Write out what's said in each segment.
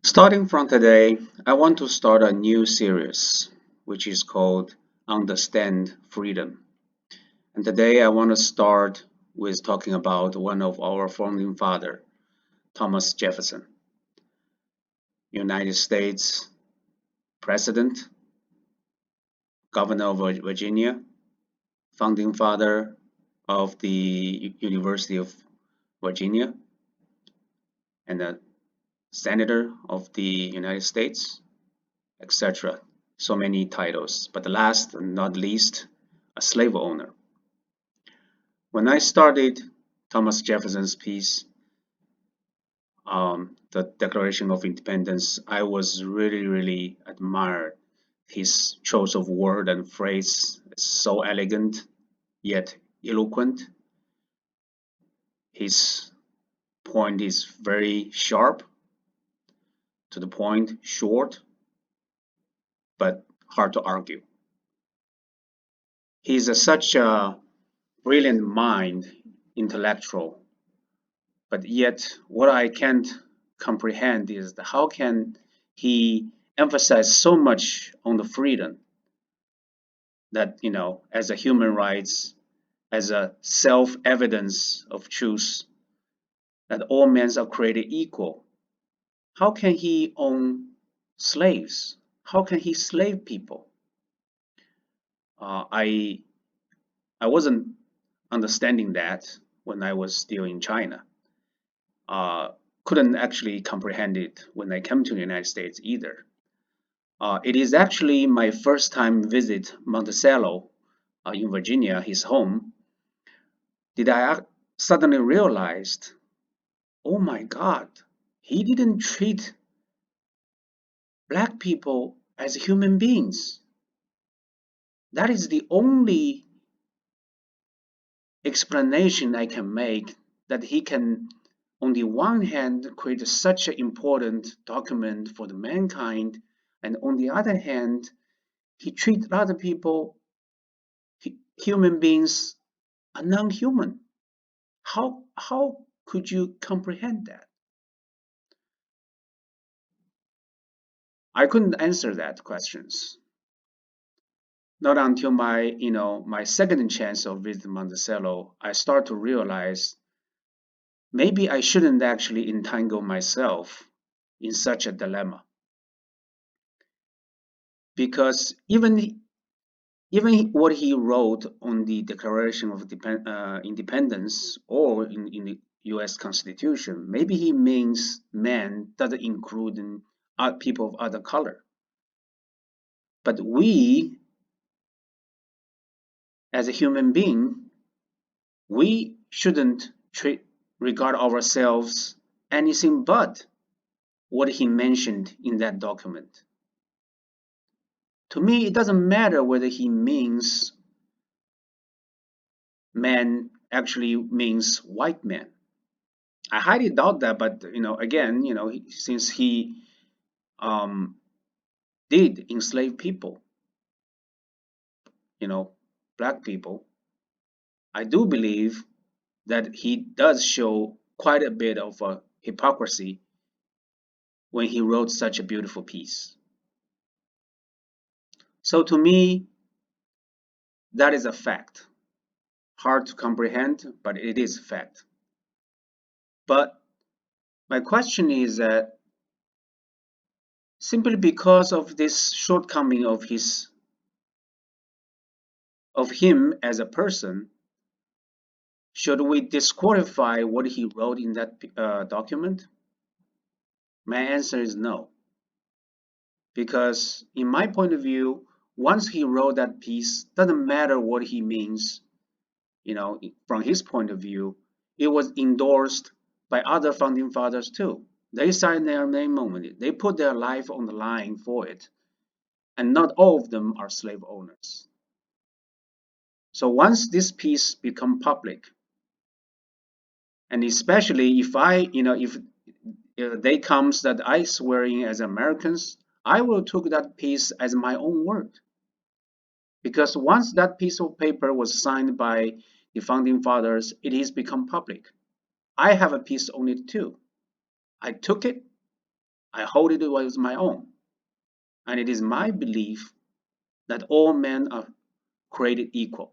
Starting from today, I want to start a new series, which is called Understand Freedom. And today I want to start with talking about one of our founding father, Thomas Jefferson, United States President, Governor of Virginia, founding father of the University of Virginia, and a Senator of the United States, etc. So many titles, but the last and not least, a slave owner. When I started Thomas Jefferson's piece, the Declaration of Independence, I was really admired his choice of word and phrase. So elegant yet eloquent. His point is very sharp, to the point, short, but hard to argue. He's such a brilliant mind, intellectual, but yet what I can't comprehend is how can he emphasize so much on the freedom that, as a human rights, as a self-evidence of truth, that all men are created equal. How can he own slaves? How can he slave people? I wasn't understanding that when I was still in China. Uh, couldn't actually comprehend it when I came to the United States either. It is actually my first time visit Monticello in Virginia, his home, did I suddenly realized, oh my God, he didn't treat black people as human beings. That is the only explanation I can make, that he can, on the one hand, create such an important document for the mankind, and on the other hand, he treats other people, human beings, are non-human. How could you comprehend that? I couldn't answer that questions. Not until my second chance of visiting Monticello, I start to realize maybe I shouldn't actually entangle myself in such a dilemma. Because even what he wrote on the Declaration of Independence, or in the US Constitution, maybe he means man doesn't include people of other color. But we, as a human being, we shouldn't regard ourselves anything but what he mentioned in that document. To me, it doesn't matter whether he means man actually means white man. I highly doubt that, but again, since he um, did enslave people, you know, black people, I do believe that he does show quite a bit of hypocrisy when he wrote such a beautiful piece. So to me, that is a fact. Hard to comprehend, but it is a fact. But my question is that simply because of this shortcoming of him as a person, should we disqualify what he wrote in that document? My answer is no. Because in my point of view, once he wrote that piece, doesn't matter what he means, from his point of view, it was endorsed by other founding fathers too. They signed their name on it. They put their life on the line for it. And not all of them are slave owners. So once this piece become public, and especially if if day comes that I swearing as Americans, I will take that piece as my own word. Because once that piece of paper was signed by the founding fathers, it has become public. I have a piece on it too. I took it, I hold it as my own. And it is my belief that all men are created equal,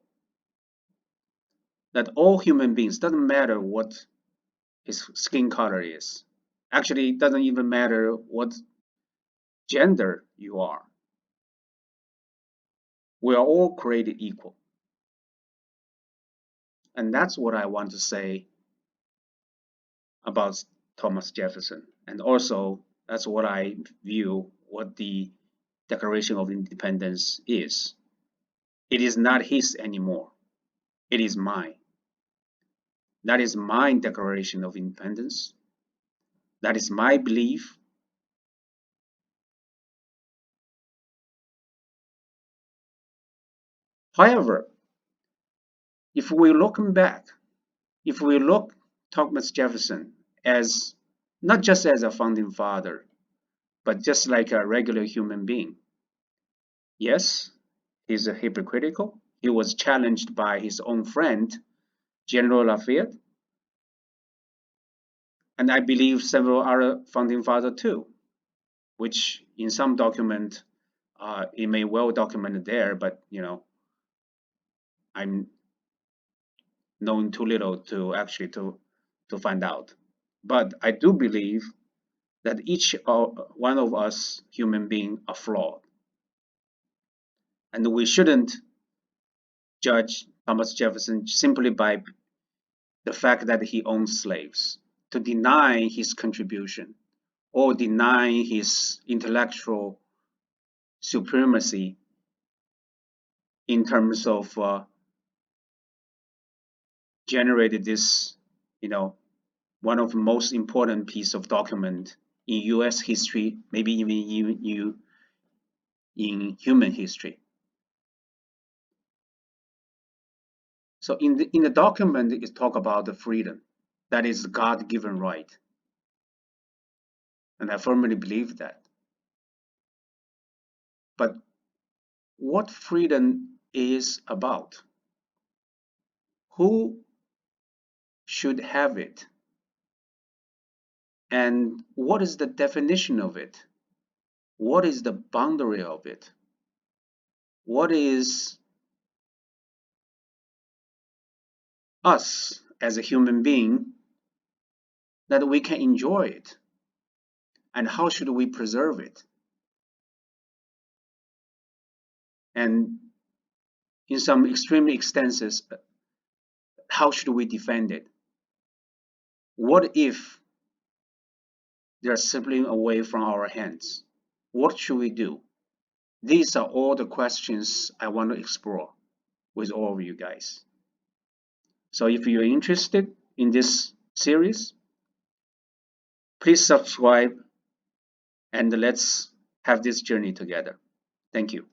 that all human beings, doesn't matter what his skin color is. Actually, it doesn't even matter what gender you are. We are all created equal. And that's what I want to say about Thomas Jefferson. And also, that's what I view what the Declaration of Independence is. It is not his anymore. It is mine. That is my Declaration of Independence. That is my belief. However, if we look back, if we look Thomas Jefferson as not just as a founding father, but just like a regular human being, yes, he's a hypocritical. He was challenged by his own friend, General Lafayette, and I believe several other founding fathers too, which in some document it may well documented there, but I'm knowing too little to actually to find out. But I do believe that each one of us human beings are flawed, and we shouldn't judge Thomas Jefferson simply by the fact that he owned slaves. To deny his contribution or deny his intellectual supremacy in terms of generated this, you know, one of the most important piece of document in U.S. history, maybe even in human history. So in the document, it talk about the freedom that is God-given right, and I firmly believe that. But what freedom is about? Who should have it? And what is the definition of it? What is the boundary of it? What is us as a human being that we can enjoy it? And how should we preserve it? And in some extremely extensive, how should we defend it? What if they're slipping away from our hands? What should we do? These are all the questions I want to explore with all of you guys. So if you're interested in this series, please subscribe and let's have this journey together. Thank you.